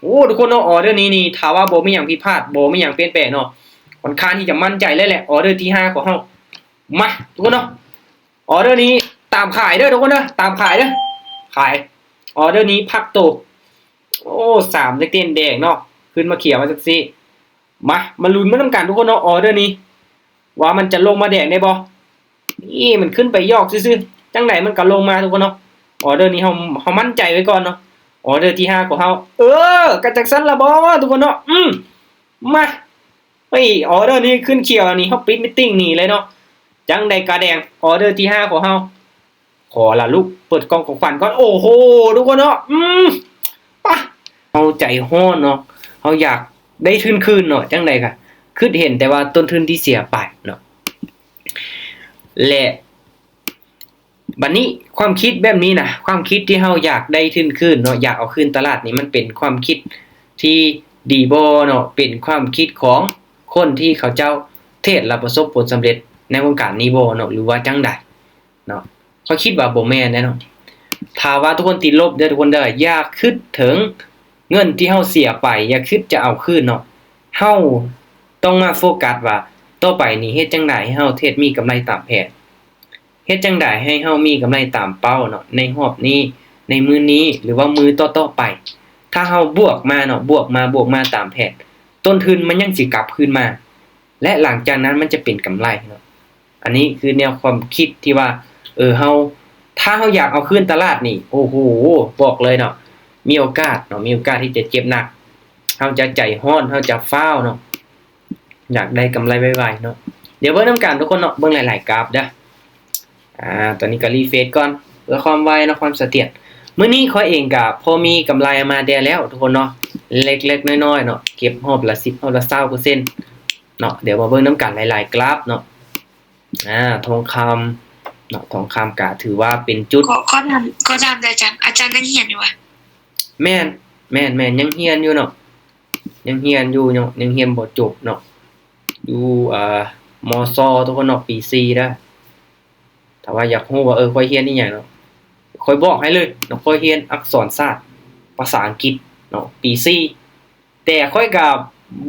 โอ้ทุกคนเนาะออเดอร์นี้นี่ถ้าว่าบ่มีหยังผิดพลาดบ่มีหยังเปลี่ยนแปลงเนาะค่อนข้างที่จะมั่นใจเลยแหละออเดอร์ที่5ของเฮามาทุกคนเนาะออเดอร์นี้ตามขายเด้อทุกคนเด้อตามขายเด้อขายออเดอร์นี้พักโตโอ้3เต้นแดงเนาะขึ้นมาเขียวมาจังซี่มาลุ้นมานํกันทุกคนเนาะออเดอร์นี้ว่ามันจะลงมาแดงได้บ่นี่มันขึ้นไปยอกซื่อๆจังไดมันก็ลงมาทุกคนเนาะออเดอร์นี้เฮามั่นใจไว้ก่อนเนาะออเดอร์ที่5ของเฮากระจักซันละบ่ทุกคนเนาะมาเฮ้ยออเดอร์นี้ขึ้นเขียวนี่เฮาปิดมีตติ้งนี่เลยเนาะจังได๋กะแดงออเดอร์ที่5ของเฮาขอละลูกเปิดกล่องของขวัญก่อนโอ้โหทุกคนเนาะปะเฮาใจร้อนเนาะเฮาอยากได้ทุนคืนเนาะจังได๋ก็คือเห็นแต่ว่าต้นทุนที่เสียไปเนาะและบัดนี้ความคิดแบบนี้นะความคิดที่เฮาอยากได้ทุนคืนเนาะอยากเอาคืนตลาดนี่มันเป็นความคิดที่ดีบ่เนาะเป็นความคิดของคนที่เขาเจ้าเทศและประสบผลสำเร็จในวงการนี้บ่เนาะหรือว่าจังได๋เนาะเขาคิดว่าบ่แม่นแน่เนาะถ้าว่าทุกคนติดลบเด้อทุกคนเด้ออย่าคิดถึงเงินที่เฮาเสียไปอย่าคิดจะเอาคืนเนาะเฮาต้องมาโฟกัสว่าต่อไปนี้เฮ็ดจังได๋ให้เฮาเทรดมีกำไรตามแผนเฮ็ดจังได๋ให้เฮามีกำไรตามเป้าเนาะในรอบนี้ในมื้อนี้หรือว่ามื้อต่อๆไปถ้าเฮาบวกมาเนาะบวกมาตามแผนต้นทุนมันยังสิกลับคืนมาและหลังจากนั้นมันจะเป็นกำไรเนาะอันนี้คือแนวความคิดที่ว่าเฮาถ้าเฮาอยากเอาคืนตลาดนี่โอ้โหบอกเลยเนาะมีโอกาสเนาะมีโอกาสที่จะเจ็บหนักเฮาจะใจร้อนเฮาจะฟ้าวเนาะอยากได้กำไรไวๆเนาะเดี๋ยวเบิ่งนำกันทุกคนเนาะเบิ่งหลายๆกราฟเด้อตอนนี้ก็รีเฟรชก่อนเพื่อความไวเนาะความเสถียรมื้อนี้ข้อยเองก็พอมีกำไรมาได้แล้วทุกคนเนาะเล็กๆน้อยๆเนาะเก็บรอบละ10รอบละ20%เนาะเดี๋ยวมาเบิ่งนำกันหลายๆกราฟเนาะทองคำเนาะทองคำก็ถือว่าเป็นจุดก็ถามได้อาจารย์ยังเรียนอยู่อ่ะแม่นยังเรียนอยู่เนาะยังเรียนอยู่เนาะยังเรียนบ่จบเนาะอยู่มศทุกคนเนาะปี4เด้อถ้าว่าอยากรู้ว่าข้อยเรียนอีหยังเนาะข้อยบอกให้เลยเนาะข้อยเรียนอักษรศาสตร์ภาษาอังกฤษเนาะปี4แต่ข้อยก็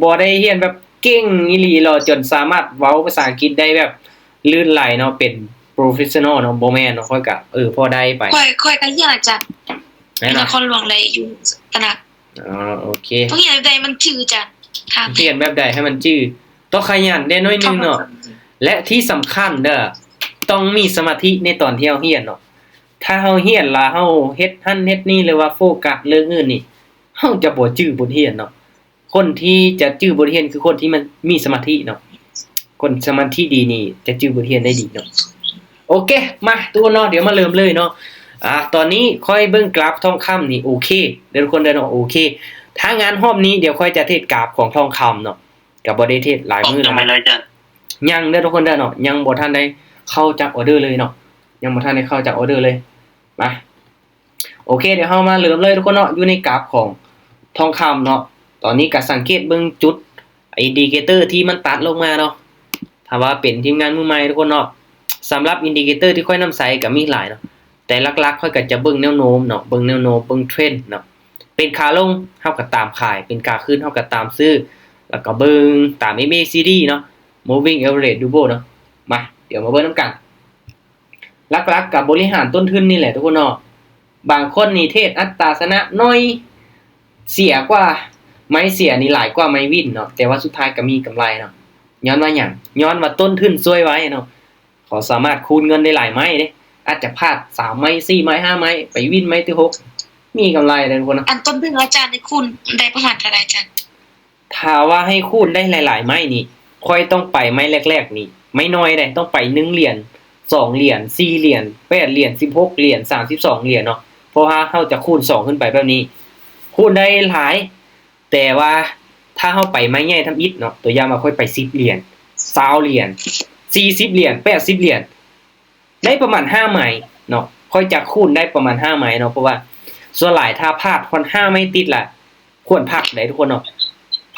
บ่ได้เรียนแบบเก่งอีหลีหรอกจนสามารถเว้าภาษาอังกฤษได้แบบลื่นไหลเนาะเป็น professional เนาะบ่แม่นเนาะข้อยก็พอได้ไปค่อยก็เรียนอาจารย์นครหลวงเลยอยู่ตระหนักโอเคต้องเรียนแบบใดมันจื้อจ้ะเรียนแบบใดให้มันจื้อต้องขยันได้น้อยนึงเนาะและที่สำคัญเด้อต้องมีสมาธิในตอนที่เฮาเรียนเนาะถ้าเฮาเรียนแล้วเฮาเฮ็ดหั่นเฮ็ดนี่หรือว่าโฟกัสเรื่องอื่นนี่เฮาจะบ่จื้อบทเรียนเนาะคนที่จะจื้อบทเรียนคือคนที่มันมีสมาธิเนาะคนสมาธิดีนี่จะจื้อบทเรียนได้ดีเนาะโอเคมาทุกคนเนาะเดี๋ยวมาเริ่มเลยเนาะตอนนี้ค่อยเบิ่งกราฟทองคำนี่โอเคเดี๋ยวทุกคนเด้อเนาะโอเคถ้างานรอบนี้เดี๋ยวค่อยจะเทรดกราฟของทองคำเนาะก็บ่ได้เทรดหลายมื้อแล้วยังเด้อทุกคนเด้อเนาะยังบ่ทันได้เข้าจากออเดอร์เลยเนาะยังบ่ทันได้เข้าจากออเดอร์เลยมาโอเคเดี๋ยวเฮามาเริ่มเลยทุกคนเนาะอยู่ในกราฟของทองคำเนาะตอนนี้ก็สังเกตเบิ่งจุดอินดิเคเตอร์ที่มันตัดลงมาเนาะถ้าว่าเป็นทีมงานมือใหม่ทุกคนเนาะสำหรับอินดิเคเตอร์ที่ค่อยนำใส่ก็มีหลายเนาะแต่หลักๆค่อยก็จะเบิ่งแนวโน้มเนาะเบิ่งแนวโน้มเบิ่งเทรนด์เนาะเป็นขาลงเฮาก็ตามขายเป็นขาขึ้นเฮาก็ตามซื้อแล้วก็เบิ่งตาม MACD เนาะ Moving Average Duo เนาะมาเดี๋ยวมาเบิ่งนำกันหลักๆกับบริหารต้นทุนนี่แหละทุกคนเนาะบางคนนี่เทรดอัตราชนะน้อยเสียกว่าไม้เสียนี่หลายกว่าไม้วินเนาะแต่ว่าสุดท้ายก็มีกำไรเนาะย้อนว่าหยังย้อนว่าต้นทุนซวยไว้เนาะขอสามารถคูณเงินได้หลายไม้เด้อาจจะพลาด3ไม้4ไม้5ไม้ไปวินไม้ที่6มีกำไรเลยทุกคนนะอันต้นทุนอาจารย์นี่คุณได้ประมาณเท่าไหร่อาจารย์ถ้าว่าให้คูณได้หลายๆไม้นี่ค่อยต้องไปไม้แรกๆนี่ไม่น้อยได้ต้องไป1เหรียญ2เหรียญ4เหรียญ8เหรียญ16เหรียญ32เหรียญเนาะเพราะว่าเฮาจะคูณ2ขึ้นไปแบบนี้คูณได้หลายแต่ว่าถ้าเฮาไปไม้ใหญ่ทำอิฐเนาะตัวอย่างมาค่อยไป10เหรียญ20เหรียญ40เหรียญ80เหรียญได้ประมาณ5ไม้เนาะค่อยจะคูณได้ประมาณ5ไม้เนาะเพราะว่าส่วนหลายถ้าพลาดคน5ไม้ติดล่ะควรพักได้ทุกคนเนาะ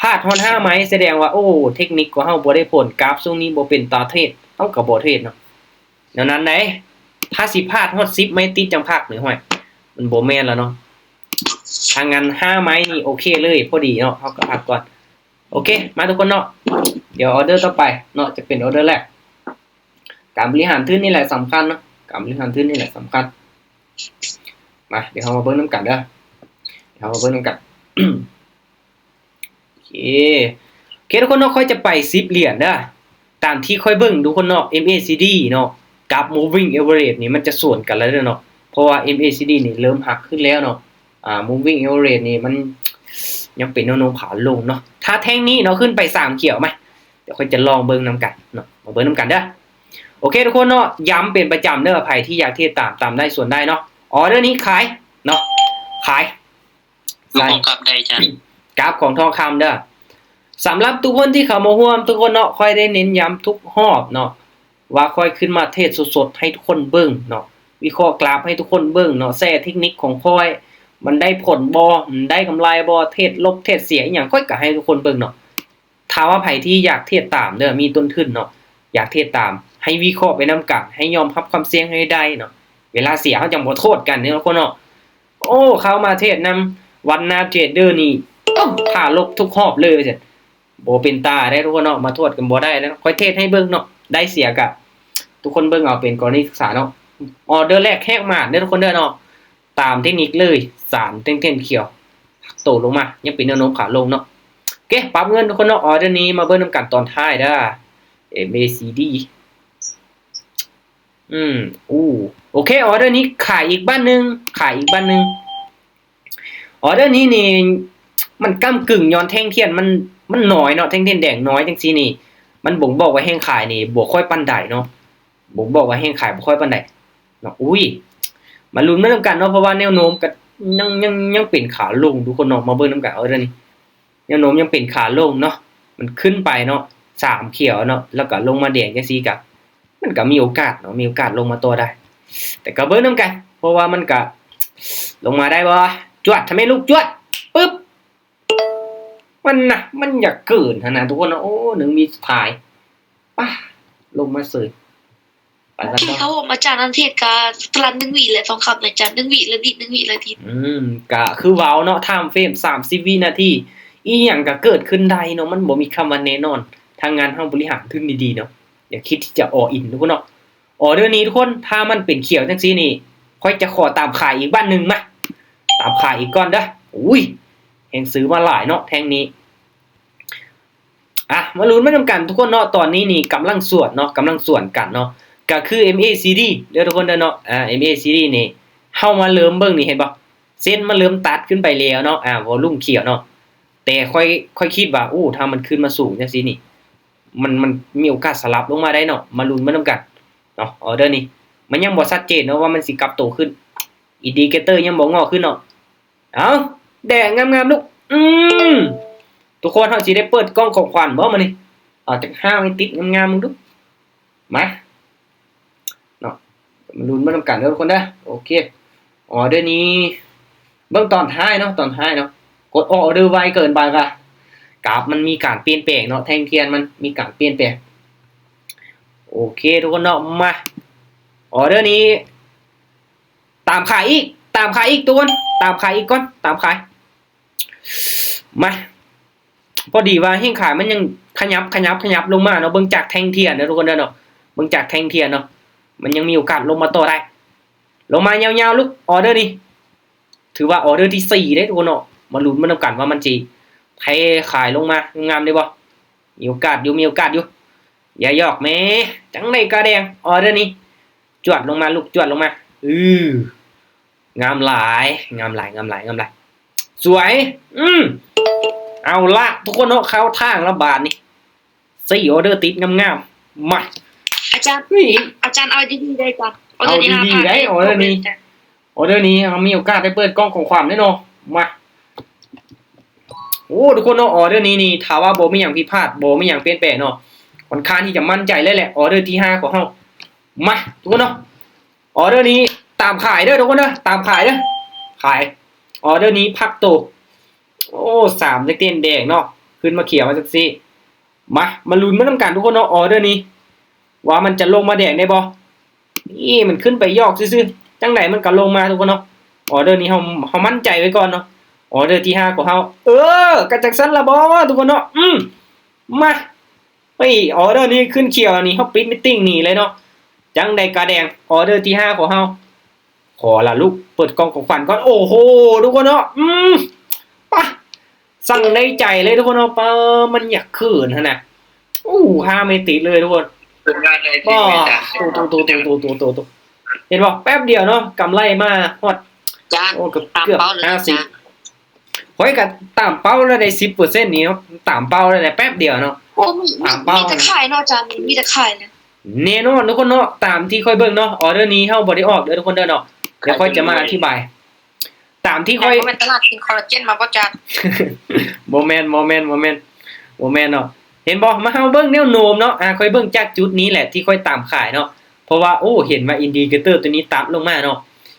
พลาดคน5ไม้แสดงว่าโอ้เทคนิคของเฮาบ่ได้ผลกราฟช่วงนี้บ่เป็นตาเทรดเฮาก็บ่เทรดเนาะดังนั้นได้ถ้าสิพลาดฮอด10ไม้ติดจังพักนี่ห้อยมันบ่แม่นแล้วเนาะ ทางงาน5 ไม้นี่โอเคเลยพอดีเนาะเขาก็พักก่อนโอเคมาทุกคนเนาะเดี๋ยวออเดอร์ต่อไปเนาะจะเป็นออเดอร์แรกการบริหารทุนนี่แหละสำคัญเนาะการบริหารทุนนี่แหละสำคัญมาเดี๋ยวเรามาเบิ้งน้ำกันเด้อเดี๋ยวเรามาเบิ้งน้ำกัน โอเคทุกคนเนาะค่อยจะไป10 เหรียญเด้อตามที่ค่อยเบิ่งทุกคนเนาะ MACD เนาะกับ Moving Average นี่มันจะส่วนกันแล้วเด้อเนาะเพราะว่า MACD นี่เริ่มหักขึ้นแล้วเนาะMoving Average นี่มันยังเป็นแนวโน้มขาลงเนาะถ้าแท่งนี้เนาะขึ้นไป3เขียวไหมเดี๋ยวค่อยจะลองเบิ่งนํกันเนาะมาเบิ่งนํกันเด้อโอเคทุกคนเนาะย้ำเป็นประจำเด้อใครที่อยากที่ตามได้ส่วนได้เนาะออเดอร์นี้ขายเนาะขาย ลงกับใดจ้ะ กราฟของทองคำเด้อสำหรับทุกคนที่เข้ามาร่วมทุกคนเนาะค่อยได้เน้นย้ำทุกรอบเนาะว่าค่อยขึ้นมาเทศสดๆให้ทุกคนเบิ่งเนาะวิเคราะห์กราฟให้ทุกคนเบิ่งเนาะแซ่เทคนิคของค่อยมันได้ผลบ่มันได้กำไรบ่เทศลบเทศเสียอหยังค่อยก็ให้ทุกคนเบิ่งเนาะถ้าว่าไผที่อยากเทศตามเด้อมีต้นทุนเนาะอยากเทศตามให้วิเคราะห์ไปนำกันให้ยอมรับความเสี่ยงให้ได้เนาะเวลาเสียเฮาจังบ่โทษกันเนาะทุกคนเนาะโอ้เข้ามาเทศนำวันนาเทรดเดอร์นี่ถ้าลบทุกรอบเลยเสร็จบ่เป็นตาได้ทุกคนเนาะมาโทษกันบ่ได้แล้วค่อยเทศให้เบิ่งเนาะได้เสียกะทุกคนเบิ่งเอาเป็นกรณีศึกษาเนาะออเดอร์แรกแหกมาเด้อทุกคนเด้อเนาะตามเทคนิคเลย3เต้นๆเขียวโตลงมายังเป็นแนวโน้มขาลงเนาะโอเคปรับเงินทุกคนเนาะออเดอร์นี้มาเบิ่งนำกันตอนท้ายเด้อ MACD โอเคออเดอร์นี้ขายอีกบ้านนึงออเดอร์นี้นี่มันก้ำกึ่งย้อนแท่งเทียนมันน้อยเนาะแท่งเทียนแดงน้อยจังซี่นี่มันบ่งบอกว่าแห้งขายนี่บ่ค่อยปานใดเนาะบ่งบอกว่าแห้งขายบ่ค่อยปานใดเนาะมาลุ้นมานํกันเนาะเพราะว่าแนวโน้มก็ยังเป็นขาลงทุกคนเนาะมาเบิ่งนํกันเอาเด้อนี่แนวโน้มยังเป็นขาลงเนาะมันขึ้นไปเนาะ3เขียวเนาะแล้วก็ลงมาแดงจังซี่ก็มันก็มีโอกาสเนาะมีโอกาสลงมาตัวได้แต่ก็เบิ่งนํกันเพราะว่ามันก็ลงมาได้บ่จวดทำไมลูกจวดปึ๊บมันอยากเกินนะทุกคนนะโอ้หนึ่งมีสุดท้ายป่ะลงมาเสยไปกันต่อ เขาบอกอาจารย์นันเทศกาพลัน1 วิเลยทองคำเลยจ้ะ1 วิละดิ1 วิละดิ ก็คือเว้าเนาะไทม์เฟรม30 วินาทีอีหยังก็เกิดขึ้นได้เนาะมันบ่มีคำว่าแน่นอนทางงานเฮาบริหารทุนดีๆเนาะอย่าคิดที่จะอินทุกคนเนาะออเดอร์นี้ทุกคนถ้ามันเป็นเขียวจังซี่นี่ค่อยจะขอตามขายอีกบ้านนึงมาตามขายอีกก่อนเด้อแห่งซื้อมาหลายเนาะแท่งนี้มาลุ้นมานํกันทุกคนเนาะตอนนี้นี่กำลังส่วนกันเนาะก็คือ MACD เด้อทุกคนเด้อเนาะMACD นี่เฮามาเริ่มเบิ่งนี่เห็นบ่เส้นมันเริ่มตัดขึ้นไปแล้วเนาะวอลุ่มเขียวเนาะแต่ค่อยคิดว่าถ้ามันขึ้นมาสูงจังซี่นี่มันมีโอกาสสลับลงมาได้เนาะมาลุ้นมานํกันเนาะออเดอร์นี้มันยังบ่ชัดเจนเนาะว่ามันสิกลับโตขึ้นอินดิเคเตอร์ยังบ่งอกขึ้นเนาะเอาแดงงามๆลูกทุกคนเฮาสิได้เปิดกล้องของขวัญบ่มื้อนี้เอาจัก5ให้ติดงามๆมึงดูมาเนาะมาลุ้นมานํกันเด้อทุกคนเด้อโอเคออเดอร์นี้เบิ่งตอนท้ายเนาะกดออเดอร์ไวเกินไปค่ะกราฟมันมีการเปลี่ยนแปลงเนาะแท่งเทียนมันมีการเปลี่ยนแปลงโอเคทุกคนเนาะมาออเดอร์นี้ตามขายอีกทุกคนตามขายอีกก่อนตามขายมาพอดีว่าแห่งขายมันยังขยับลงมาเนาะเบิ่งจากแท่งเทียนนะทุกคนเนาะเบิ่งจากแท่งเทียนเนาะมันยังมีโอกาสลงมาต่อได้ลงมายาวๆลูกออเดอร์นี้ถือว่าออเดอร์ที่4ได้ทุกคนเนาะมาลุ้นมานํกันว่ามันสิให้ขายลงมางามได้บ่มีโอกาสอยู่อย่าหยอกแม่จังได๋กะแดงออเดอร์นี้จวดลงมาลูกจวดลงมางามหลายสวยเอาละทุกคนเนาะเข้าทางแล้วบาทนี่4ออเดอร์ติดงามๆมาอาจารย์เอาดีๆได้จ้ะเอาดีๆได้ออเดอร์นี้เรามีโอกาสได้เปิดกล้องของความแน่นอนมาทุกคนเนาะออเดอร์นี้นี่ถ้าว่าบ่มีหยังผิดพลาดบ่มีหยังเปลี่ยนแปลงเนาะค่อนข้างที่จะมั่นใจเลยแหละออเดอร์ที่5ของเฮามาทุกคนเนาะออเดอร์นี้ตามขายเด้อทุกคนเด้อตามขายเด้อขายออเดอร์นี้พักโต3เต้นแดงเนาะขึ้นมาเขียวมาจังซี่มาลุ้นมานํกันทุกคนเนาะออเดอร์นี้ว่ามันจะลงมาแดงได้บ่นี่มันขึ้นไปยอกซื่อๆจังได๋มันก็ลงมาทุกคนเนาะออเดอร์นี้เฮามั่นใจไว้ก่อนเนาะ ออเดอร์ที่5ของเฮาก็จังซั่นล่ะบ่ทุกคนเนาะมาเฮ้ยออเดอร์นี้ขึ้นเขียวอันนี้เฮาปิดมีตติ้งนี่เลยเนาะจังได๋กะแดงออเดอร์ที่5ของเฮาขอละลูกเปิดกล่องของขวัญก่อนโอ้โหทุกคนเนาะปะสั่งในใจเลยทุกคนเนาะปะมันอยากเขินหั่นน่ะ5ไม่ติดเลยทุกคน เป็นงานเลย ก็ ที่ไม่ได้ ตัวเห็นบอกแป๊บเดียวเนาะกำไรมาฮอด จาน โอ้เกื ตาม อบ เป้าเลย 50 จาน โอ้ยก็ตามเป้าแล้วได้ 10% นี้เนาะตามเป้าแล้วได้แป๊บเดียวเนาะ โอ้มี ตามเป้า แต่ขายเนาะจานมีแต่ขายนะ แน่นอนทุกคนเนาะตามที่ค่อยเบิ่งเนาะออเดอร์นี้เฮาบ่ได้ออกเด้อทุกคนเด้อเนาะเดี๋ยวค่อยจะมาอธิบาย ตามที่ค่อย แต่มันตลาดกินคอลลาเจนมาบ่จาน บ่แม่นเนาะเห็นบ่มาเฮาเบิ่งแนวโน้มเนาะค่อยเบิ่งจากจุดนี้แหละที่ค่อยตามขายเนาะเพราะว่าเห็นว่าอินดิเคเตอร์ตัวนี้ตัดลงมาเนาะ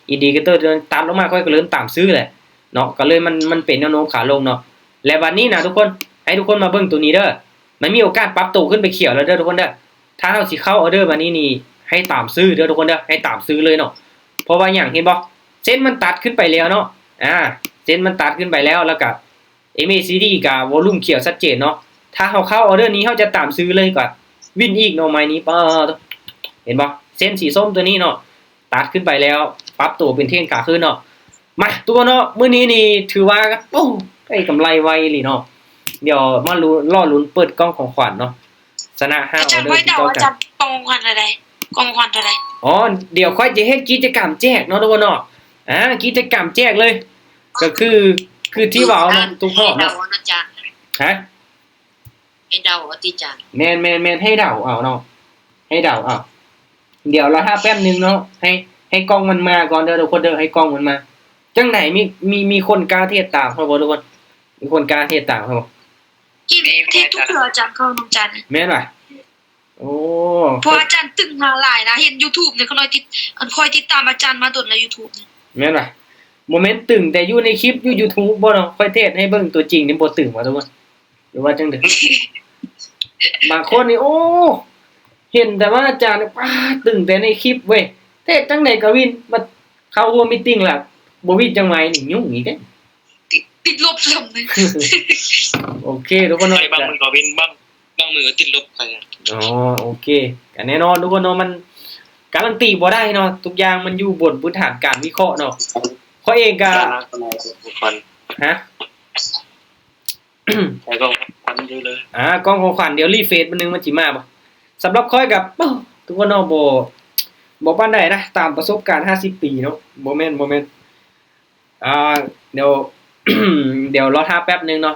อินดิเคเตอร์ตัวนี้ตัดลงมาค่อยก็เริ่มตามซื้อแหละเนาะก็เลยมันเป็นแนวโน้มขาลงเนาะและวันนี้นะทุกคนให้ทุกคนมาเบิ่งตัวนี้เด้อมันมีโอกาสปรับตัวขึ้นไปเขียวแล้วเด้อทุกคนเด้อถ้าเฮาสิเข้าออเดอร์วันนี้นี่ให้ตามซื้อเด้อทุกคนเด้อให้ตามซื้อเลยเนาะเพราะว่าอย่างเห็นบ่เส้นมันตัดขึ้นไปแล้วเนาะเส้นมันตัดขึ้นไปแล้วก็ MACD กับวอลลุ่มเขียวชัดเจนเนาะถ้าเฮาเข้าออเดอร์นี้เฮาจะตามซื้อเลยก่อนวินอีกเนาะไม้นี้เห็นบ่เส้นสีส้มตัวนี้เนาะตัดขึ้นไปแล้วปรับตัวเป็นเทรนขาขึ้นเนาะมาตัวเนาะมื้อนี้นี่ถือว่าได้กำไรไวเลยเนาะเดี๋ยวมาลุ้นเปิดกล้องของขวัญเนาะชนะ5อ อา อ จารย์ เดอ ไว้ ร์ที่ เดา เท่า อา กั จาน รย์กองขวัญอะไรกองขวัญอะไร อ๋อเดี๋ยวค่อยจะเฮ็ดกิจกรรมแจกเนาะทุกคนเนาะกิจกรรมแจกเลย ก็คือที่เว้าเนาะทุกข้อ ให้เดา เนาะ นะจาน ฮะ ให้เดาเอาติจาน แมนให้เดาเอาเนาะให้เดาเอาเดี๋ยวเราแป๊บนึงเนาะให้กล้องมันมาก่อนเด้อทุกคนเด้อให้กล้องมันมาจังไหนมีคนกล้าเทศตามเฮาบ่ทุกคนมีคนกล้าเทศตามเฮา กินที่ทุกเทื่ออาจารย์เข้าน้องจาน แม่นบ่โอ้ เพราะอาจารย์ตึงหาหลายนะเห็น YouTube เนี่ยเขาน้อยคอยติดตามอาจารย์มาโดนใน YouTube เนี่ย แม่นบ่โมเมนต์ตึงแต่อยู่ในคลิปอยู่ YouTube บ่เนาะค่อยเทศให้เบิ่งตัวจริงนี่บ่ตึงว่าทุกคนหรือว่าจังได๋ บางคนนี่เห็นแต่ว่าอาจารย์ป้าตึงแต่ในคลิปเว้ยเทศจังได๋ก็วินมาเข้าร่วมมีตติ้งล่ะบ่วินจังไงนี่ยุ่งอีกเด้ ติดลบลำเลย โอเคทุกคนเนาะ บางมือก็เป็นบางมือก็ติดลบไป อ๋อโอเคก็แน่นอนทุกคนเนาะมันการันตีบ่ได้เนาะทุกอย่างมันอยู่บนพื้นฐานการวิเคราะห์เนาะข้อยเองก็ คน ฮะ แล้วก็ควันอยู่เลย กล้องของขวัญเดี๋ยวรีเฟซมันนึงมันสิมาบ่สำหรับข้อยกับทุกคนเนาะบ่ปานใดนะตามประสบการณ์50ปีเนาะบ่แม่นเดี๋ยว เดี๋ยวรอท่าแป๊บนึงเนาะ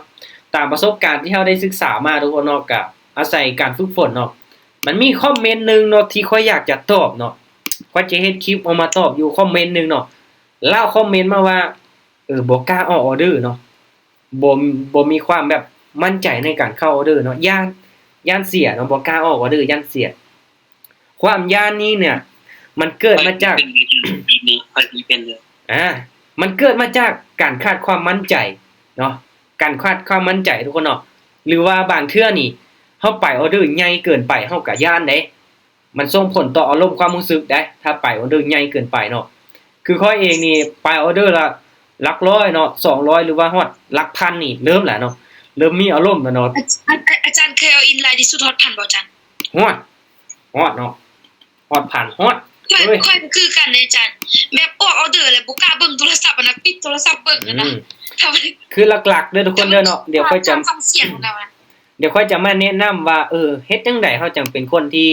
ตามประสบการณ์ที่เราได้ศึกษามาทุกคนเนาะก็อาศัยการฝึกฝนเนาะมันมีคอมเมนต์นึงเนาะที่ข้อยอยากจะตอบเนาะข้อยจะเฮ็ดคลิปเอามาตอบอยู่คอมเมนต์นึงเนาะเล่าคอมเมนต์มาว่าบ่กล้าออกออเดอร์เนาะบ่มีความแบบมั่นใจในการเข้าออเดอร์เนาะย่านเสียเนาะบ่กล้าออกออเดอร์ย่านเสียความย่านนี้เนี่ยมันเกิดมาจาก นี้พอดีเป็นเลย มันเกิดมาจากการขาดความมั่นใจเนาะการขาดความมั่นใจทุกคนเนาะหรือว่าบางเทื่อนี่เฮาไปออเดอร์ใหญ่เกินไปเฮาก็ย่านเด้มันส่งผลต่ออารมณ์ความรู้สึกได้ถ้าไปออเดอร์ใหญ่เกินไปเนาะคือข้อยเองนี่ไปออเดอร์ละหลักร้อยเนาะ200หรือว่าฮอดหลักพันนี่เริ่มแล้วเนาะเริ่มมีอารมณ์แล้วเนาะ อาจารย์เคยเอาอินไลน์ที่สุดฮอตพันบ่อาจารย์ ฮอดเนาะฮอดพันฮอด ค่อยคือกันเลยอาจารย์แบบออกออเดอร์เลยบ่กล้าเบิ่งโทรศัพท์นะปิดโทรศัพท์เบิ่งนะทำ คือหลักๆเด้อทุกคนเด้อเนาะเดี๋ยวค่อยจะ ฟังเสียงของเราอะ เดี๋ยวค่อยจะมาแนะนำว่าเฮ็ดจังได๋เฮาจังเป็นคนที่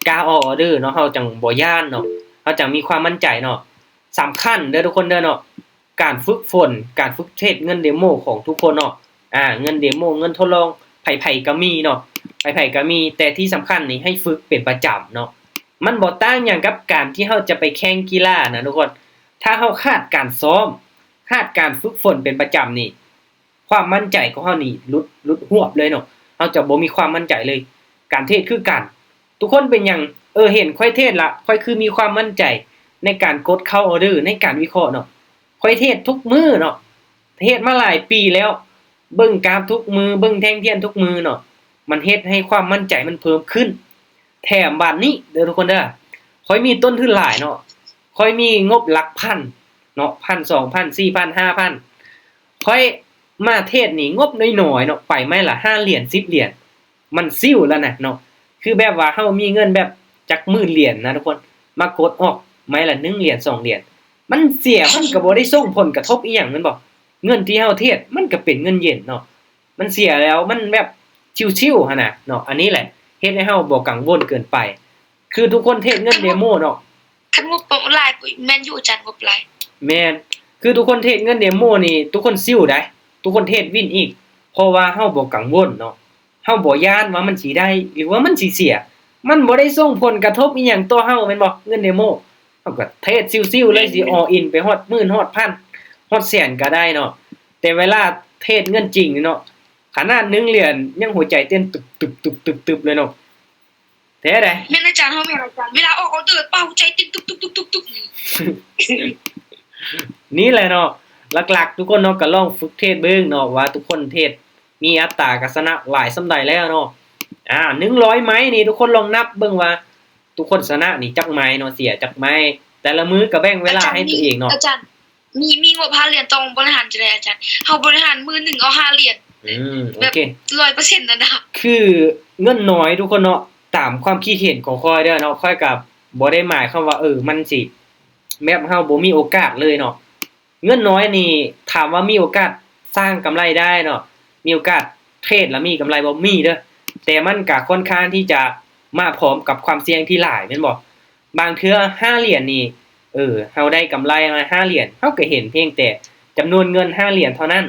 กล้าออกออเดอร์เนาะเฮาจังบ่ย้านเนาะเฮาจังมีความมั่นใจเนาะสำคัญเด้อทุกคนเด้อเนาะการฝึกฝนการฝึกเทรดเงินเดโมของทุกคนเนาะเงินเดโมเงินทดลองไผๆก็มีเนาะไผๆก็มีแต่ที่สำคัญนี่ให้ฝึกเป็นประจำเนาะมันบ่ต่างหยังกับการที่เฮาจะไปแข่งกีฬานะทุกคนถ้าเฮาขาดการซ้อมขาดการฝึกฝนเป็นประจำนี่ความมั่นใจของเฮานี่หลุดหวบเลยเนาะเฮาจะบ่มีความมั่นใจเลยการเทรดคือกันทุกคนเป็นหยังเห็นค่อยเทรดละค่อยคือมีความมั่นใจในการกดเข้าออเดอร์ในการวิเคราะห์เนาะค่อยเทรดทุกมื้อเนาะเทรดมาหลายปีแล้วเบิ่งกราฟทุกมือเบิ่งแท่งเทียนทุกมือเนาะมันเฮ็ดให้ความมั่นใจมันเพิ่มขึ้นแถมบัดนี้เด้อทุกคนเด้อค่อยมีต้นทุนหลายเนาะค่อยมีงบหลักพันเนาะ 1,000 2,000 4,000 5,000 ค่อยมาเทศนี่งบน้อยๆเนาะไปไม่ละ5เหรียญ10เหรียญมันซิ่วแล้วนะเนาะคือแบบว่าเฮามีเงินแบบจักหมื่นเหรียญนะทุกคนมากดออกไม่ละ1เหรียญ2เหรียญมันเสียมันก็บ่ได้ส่งผลกระทบอีหยังแม่นบ่เงินที่เฮาเทศมันก็เป็นเงินเย็นเนาะมันเสียแล้วมันแบบชิวๆหั่นน่ะเนาะอันนี้แหละเฮ็ดให้เฮาบ่กังวลเกินไปคือทุกคนเทศเงินเดโมเนาะ คันงบประมาณหลายปุ๋ยแม่นอยู่อาจารย์งบหลาย แม่นคือทุกคนเทรดเงินเดโมนี่ทุกคนซิ่วได้ทุกคนเทรดวินอีกเพราะว่าเฮาบ่กังวลเนาะเฮาบ่ย้านว่ามันสิได้หรือว่ามันสิเสียมันบ่ได้ส่งผลกระทบอีหยังต่อเฮาแม่นบ่เงินเดโมเฮาก็เทรดซิ่วๆเลยสิอออินไปฮอดหมื่นฮอดพันฮอดแสนก็ได้เนาะแต่เวลาเทรดเงินจริงนี่เนาะขนาด1เหรียญยังหัวใจเต้นตึบๆๆๆเลยเนาะแท้ได้ แม่นอาจารย์เฮาแม่นอาจารย์เวลาออกออเดอร์เป้าใจตึกตุกๆๆๆนี่ นี่แหละเนาะหลักๆทุกคนเนาะก็ลองฝึกเทศเบิ่งเนาะว่าทุกคนเทศมีอัตราการชนะหลายส่ำใดแล้วเนาะ100ไม้นี่ทุกคนลองนับเบิ่งว่าทุกคนชนะนี่จักไม้เนาะเสียจักไม้แต่ละมื้อก็แบ่งเวลาให้ตัวเองเนาะ อาจารย์มีงบ5เหรียญต้องบริหารจังได๋อาจารย์เฮาบริหารมื้อหนึงเอา5เหรียญ โอ แบบ เค 100%นั่นน่ะ คือเงินน้อยทุกคนเนาะตามความคิดเห็นของข้อยเด้อเนาะข้อยก็บ่ได้หมายความว่ามันสิแบบเฮาบ่มีโอกาสเลยเนาะเงินน้อยนี่ถามว่ามีโอกาสสร้างกำไรได้เนาะมีโอกาสเทรดแล้วมีกำไรบ่มีเด้อแต่มันก็ค่อนข้างที่จะมาพร้อมกับความเสี่ยงที่หลายแม่นบ่บางเทื่อ5เหรียญนี่เฮาได้กำไรมา5เหรียญเฮาก็เห็นเพียงแต่จำนวนเงิน5เหรียญเท่านั้น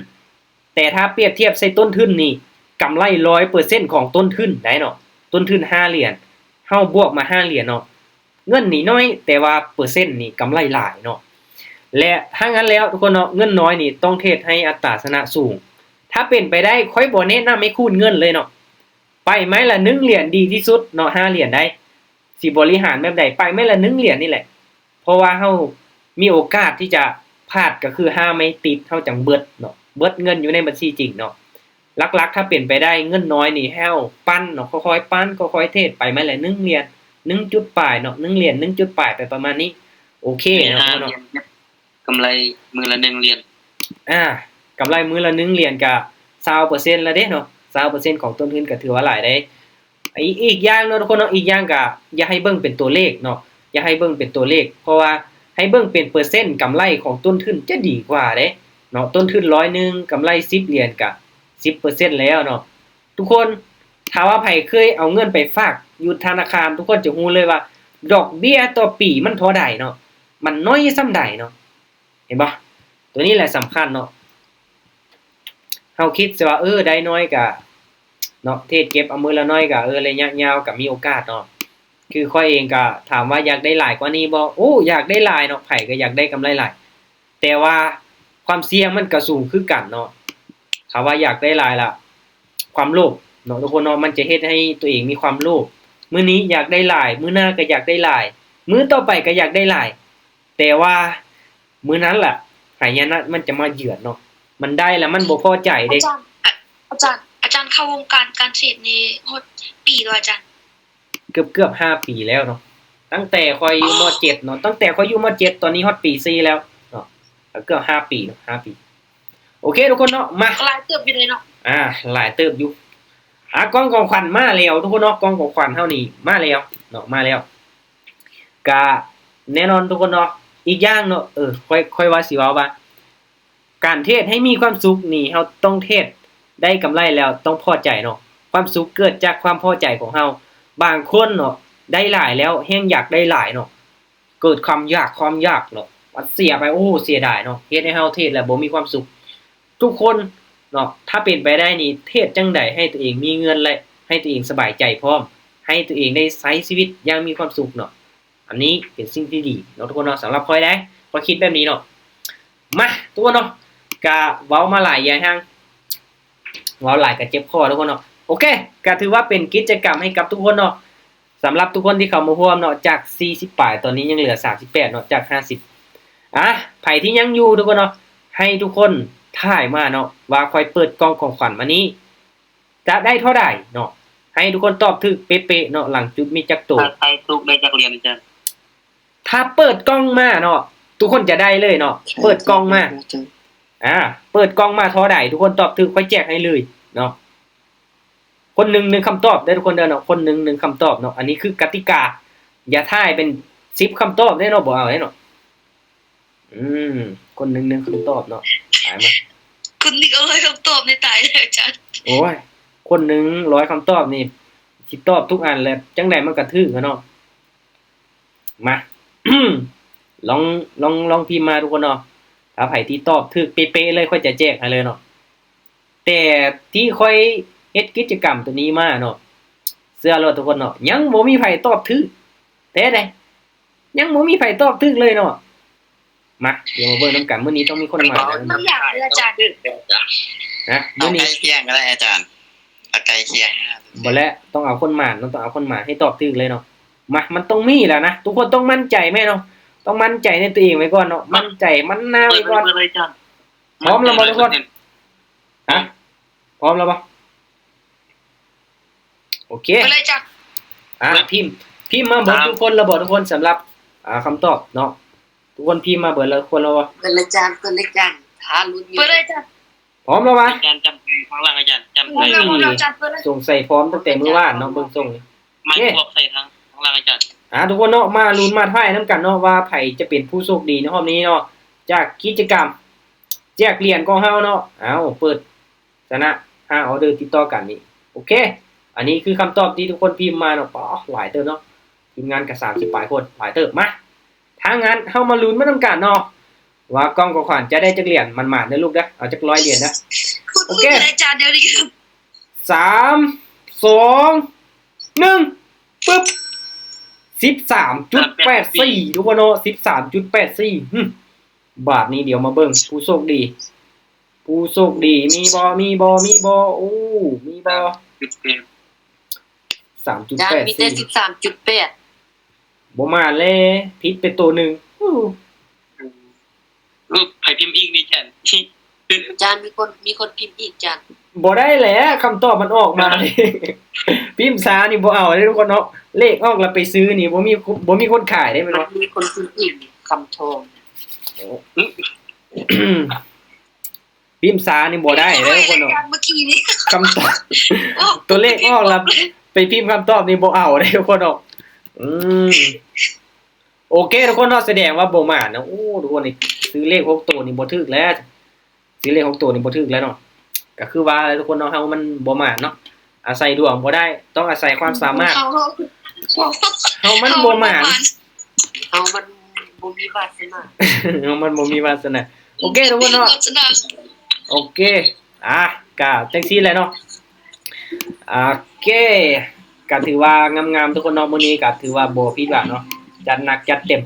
แต่ถ้าเปรียบเทียบใส่ต้นทุนนี่กำไร 100% ของต้นทุนได้เนาะต้นทุน5เหรียญเฮาบวกมา5เหรียญเนาะเงินนี่น้อยแต่ว่าเปอร์เซ็นต์นี่กำไรหลายเนาะและถ้างั้นแล้วทุกคนเนาะเงินน้อยนี่ต้องเทรดให้อัตราชนะสูงถ้าเป็นไปได้ค่อยบ่แนะนำให้คูณเงินเลยเนาะไปไม้ละ1เหรียญดีที่สุดเนาะ5เหรียญได้สิบริหารแบบใดไปไม้ละ1เหรียญนี่แหละเพราะว่าเฮามีโอกาสที่จะพลาดก็คือ5ไม้ติดเฮาจังเบิดเนาะเบิดเงินอยู่ในบัญชีจริงเนาะหลักๆถ้าเป็นไปได้เงินน้อยนี่ให้เฮาปั้นเนาะค่อยๆปั้นค่อยๆเทรดไปไม้ละ1เหรียญ1จุดปลายเนาะ1เหรียญ1จุดปลายไปประมาณนี้โอเคเนาะ กำไรมือละ1เหรียญ กำไรมื้อละ1เหรียญก็20%แล้วเด้เนาะ20%ของต้นทุนก็ถือว่าหลายได้อีกอย่างเนาะทุกคนเนาะอีกอย่างก็อย่าให้เบิ่งเป็นตัวเลขเนาะอย่าให้เบิ่งเป็นตัวเลขเพราะว่าให้เบิ่งเป็นเปอร์เซ็นต์กำไรของต้นทุนจะดีกว่าเด้เนาะต้นทุน100นึงกำไร10เหรียญก็ 10% แล้วเนาะทุกคนถ้าว่าไผเคยเอาเงินไปฝากอยู่ธนาคารทุกคนจะรู้เลยว่าดอกเบี้ยต่อปีมันเท่าใดเนาะมันน้อยส่ำใดเนาะเห็นบ่ตัวนี้แหละสำคัญเนาะเฮาคิดซะว่าได้น้อยก็เนาะเทศเก็บเอามื้อละน้อยก็ระยะยาวก็มีโอกาสเนาะคือข้อยเองก็ถามว่าอยากได้หลายกว่านี้บ่อยากได้หลายเนาะไผก็อยากได้กำไรหลายแต่ว่าความเสี่ยงมันก็สูงคือกันเนาะถ้าว่าอยากได้หลายล่ะความโลภเนาะทุกคนเนาะมันจะเฮ็ดให้ตัวเองมีความโลภมื้อนี้อยากได้หลายมื้อหน้าก็อยากได้หลายมื้อต่อไปก็อยากได้หลายแต่ว่ามื้อนั้นล่ะหายนะมันจะมาเยือนเนาะมันได้แล้วมันบ่พอใจเด้ อาจารย์เข้าวงการการเทรดนี่ฮอดปีแล้วอาจารย์ เกือบ5ปีแล้วเนาะตั้งแต่ข้อยอยู่ม.7 เนาะตั้งแต่ข้อยอยู่ม.7 ตอนนี้ฮอดปี4แล้วเนาะเกือบ5ปีเนาะ5ปีโอเคทุกคนเนาะมา หลายเติบอยู่เลยเนาะ หลายเติบอยู่กล้องของขวัญมาแล้วทุกคนเนาะกล้องของขวัญเฮานี่มาแล้วเนาะมาแล้วก็แน่นอนทุกคนเนาะอีกอย่างเนาะค่อยว่าสิว่าการเทรดให้มีความสุขนี่เฮาต้องเทรดได้กำไรแล้วต้องพอใจเนาะความสุขเกิดจากความพอใจของเฮาบางคนเนาะได้หลายแล้วแฮงอยากได้หลายเนาะเกิดความอยากเนาะเสียไปเสียดายเนาะเฮ็ดให้เฮาเทรดแล้วบ่มีความสุขทุกคนเนาะถ้าเป็นไปได้นี่เทศจังใดให้ตัวเองมีเงินและให้ตัวเองสบายใจพร้อมให้ตัวเองได้ใช้ชีวิตอย่างมีความสุขเนาะอันนี้เป็นสิ่งที่ดีเนาะทุกคนเนาะสำหรับข้อยได้ข้อยคิดแบบนี้เนาะมาทุกคนเนาะก็เว้ามาหลายอย่างเว้าหลายก็เจ็บคอทุกคนเนาะโอเคก็ถือว่าเป็นกิจกรรมให้กับทุกคนเนาะสำหรับทุกคนที่เข้ามาร่วมเนาะจาก40ปลายตอนนี้ยังเหลือ38เนาะจาก50ไผที่ยังอยู่ทุกคนเนาะให้ทุกคนถ่ายมาเนาะว่าค่อยเปิดกล่องของขวัญมานี้จะได้เท่าใดเนาะให้ทุกคนตอบถูกเป๊ะๆเนาะหลังจุดมีจักโต ถ้าใครถูกได้จักเหรียญอาจารย์ ถ้าเปิดกล้องมาเนาะทุกคนจะได้เลยเนาะเปิดกล้องมา เปิดกล้องมาท้อได้ทุกคนตอบถูกค่อยแจกให้เลยเนาะคนหนึ่ง1คำตอบได้ทุกคนเด้อเนาะคนหนึ่ง1คำตอบเนาะอันนี้คือกติกาอย่าทายเป็น10คำตอบได้เนาะบ่เอาได้เนาะคนหนึ่ง1คำตอบเนาะหายมา คุณนี่ก็เลยคำตอบในตายเลยอาจารย์ โอ้ยคนหนึ่ง100คำตอบนี่สิตอบทุกอันแหละจังได๋มันก็ถึกอะเนาะมา ลองพิมพ์มาทุกคนเนาะถ้าไผที่ตอบถูกเป๊ะๆเลยค่อยจะแจกให้เลยเนาะแต่ที่ค่อยเฮ็ดกิจกรรมตัวนี้มาเนาะเชื่อแล้วทุกคนเนาะยังบ่มีไผตอบถูกแต่ใดยังบ่มีไผตอบถูกเลยเนาะมาเดี๋ยวมาเบิ่งนํกันมื้อนี้ต้องมีคนมาแล้ว ต้องอย่างเลยอาจารย์ นะมื้ เอา อ ใก นี้ ล้เคียงก็ได้อาจารย์เอาใกล้เคียงนะ บ่แล้วต้องเอาคนมาต้องเอาคนมาให้ตอบถูกเลยเนาะมามันต้องมีแหล้วนะทุกคนต้องมั่นใจแม่เนาะต้องมั่นใจในตัวเองไว้ก่อนเนาะมั่นใจมั่นหน้า เปิ ไว้ ด ก่อน เลยอาจารย์ พร้อมแล้วบ่ทุกคน ฮะพร้อมแล้วบ่โอเค ไปเลยจ้ะ พิมพ์มาเบิดทุกคนแล้วบ่ทุกคนสำหรับคำตอบเนาะทุกคนพิมพ์มาเบิดแล้วคนแล้วบ่ เกินเลยจานท้าลุ้นอยู่ ไปเลยจ้ะ พร้อมแล้วบ่ อาจารย์จำข้างล่างอาจารย์จำ พร้อมแล้วพร้อมแล้วอาจารย์ไปเลย ส่งใส่พร้อมตั้งแต่มื้อวานเนาะเบิ่งส่งนี่ ไม่บวกใส่ข้างล่างอาจารย์ ทุกคนเนาะมาลุ้นมาทายนํกันเนาะว่าไผจะเป็นผู้โชคดีในรอบนี้เนาะจากกิจกรรมแจกเหรียญของเฮาเนาะเปิดชนะ5ออเดอร์ติดต่อกันนี่โอเค อันนี้คือคำตอบที่ทุกคนพิมพ์มาเนาะหลายเติบเนาะทีมงานก็30ปลายคนหลายเติบมาถ้างั้นเฮามาลุ้นมานํกันเนาะว่ากล้องกับขวัญจะได้จักเหรียญมันๆเด้อลูกเด้อเอาจัก100เหรียญนะ โอเค อาจารย์เดี๋ยวนี้ครับ 3 2 1ปึ๊บ13.84ทุกคนเนาะ13.84บาทนี้เดี๋ยวมาเบิ่งผู้โชคดีมีบ่โอ้มีบ่ จานมีแต่ 3.84 13.8 บ่มาเลยผิดไปตัวหนึง ไผ่พิมพ์อีกนี่อาจารย์ จานมีคนพิมพ์อีกจาน บ่ได้แหละคำตอบมันออกมาเลย พิมพ์ช้านี่บ่เอาเด้ทุกคนเนาะเลขออกแล้วไปซื้อนี่บ่มีคนขายได้แม่น มัน เนาะ มีคนพิมพ์อีกคำทอง พิมพ์ช้านี่บ่ได้เด้ทุกคนเนาะ เมื่อกี้นี้ คำตอบตัวเลขออกแล้วไปพิมพ์คำตอบนี่บ่เอาได้ทุกคนเนาะโอเคทุกคนเนาะแสดงว่าบ่มานะโอ้ทุกคนนี่ซื้อเลข6ตัวนี่บ่ถูกแล้วซื้อเลข6ตัวนี่บ่ถูกแล้วเนาะก็คือว่าทุกคนเนาะเฮามันบ่มาเนาะอาศัยดวงบ่ได้ต้องอาศัยความสามารถเฮามันบ่มา เอามันบ่มีวาสนา เฮามันบ่มีวาสนาโอเคทุกคนเนาะโอเคก็จังซี่แหละเนาะโอเคก็ถือว่างามๆทุกคนเนาะมื้อนี้ก็ถือว่าบ่ผิดหวังเนาะจัดหนักจัดเต็ม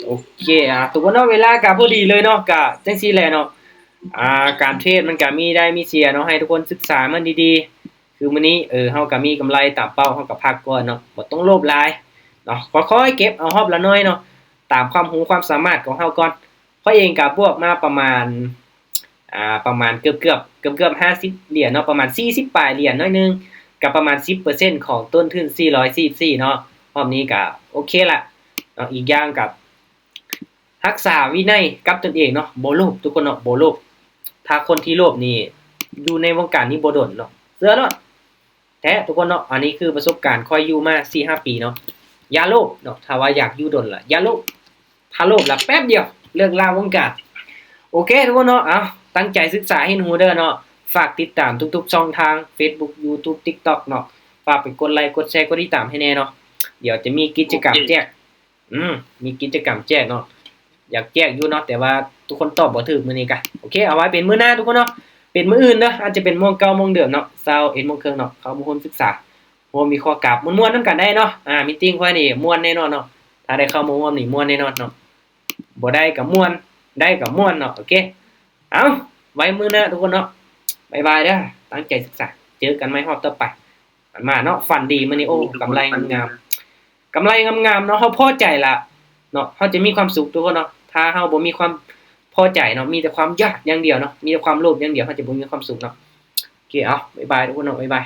โอเคทุกคนเนาะเวลาก็พอดีเลยเนาะก็จังซี่แหละเนาะการเทรดมันก็มีได้มีเสียเนาะให้ทุกคนศึกษามันดีๆคือมื้อนี้เฮาก็มีกำไรตามเป้าเฮาก็พักก่อนเนาะบ่ต้องโลภหลายเนาะค่อยๆเก็บเอาฮอบละน้อยเนาะตามความรู้ความสามารถของเฮาก่อนข้อยเองก็บวกมาประมาณเกือบ50เหรียญเนาะประมาณ40ปลายเหรียญน้อยนึงกับประมาณ 10% ของต้นทุน444เนาะรอบนี้ก็โอเคละเนาะอีกอย่างกับรักษาวินัยกับตนเองเนาะบ่โลภทุกคนเนาะบ่โลภถ้าคนที่โลภนี่อยู่ในวงการนี้บ่ดนเนาะเชื่อเนาะแท้ทุกคนเนาะอันนี้คือประสบการณ์ค่อยอยู่มา 4-5 ปีเนาะอย่าโลภเนาะถ้าว่าอยากอยู่ดนล่ะอย่าโลภถ้าโลภล่ะแป๊บเดียวเลิกลาวงการโอเคทุกคนเนาะตั้งใจศึกษาให้ฮู้เด้อเนาะฝากติดตามทุกๆช่องทาง Facebook YouTube TikTok เนาะฝากไปกดไลค์กดแชร์กดติดตามให้แน่เนาะเดี๋ยวจะมีกิจกรรมแจกมีกิจกรรมแจกเนาะอยากแจกอยู่เนาะแต่ว่าทุกคนตอบบ่ถูกมื้อนี้กะโอเคเอาไว้เป็นมื้อหน้าทุกคนเนาะเป็นมื้ออื่นเด้ออาจจะเป็นโมง9โมงเดิมเนาะ21:30นเนาะเข้ามาร่วมศึกษาร่วมมีข้อกราบม่วนๆนำกันได้เนาะมีตติ้งค่อยนี่ม่วนแน่นอนเนาะถ้าได้เข้ามาร่วมนี่ม่วนแน่นอนเนาะบ่ได้ก็ม่วนได้ก็ม่วนเนาะโอเคเอาไว้มื้อหน้าทุกคนเนาะบ๊ายบายเด้อตั้งใจศึกษาเจอกันใหม่รอบต่อไปมาเนาะฝันดีมื้อนี้โอ้กำไรงามๆกำไรงามๆเนาะเฮาพอใจละเนาะเฮาจะมีความสุขทุกคนเนาะถ้าเฮาบ่มีความพอใจเนาะมีแต่ความอยากอย่างเดียวเนาะมีแต่ความโลภอย่างเดียวเฮาจะบ่มีความสุขเนาะโอเคเอาบ๊ายบายทุกคนเนาะบ๊ายบาย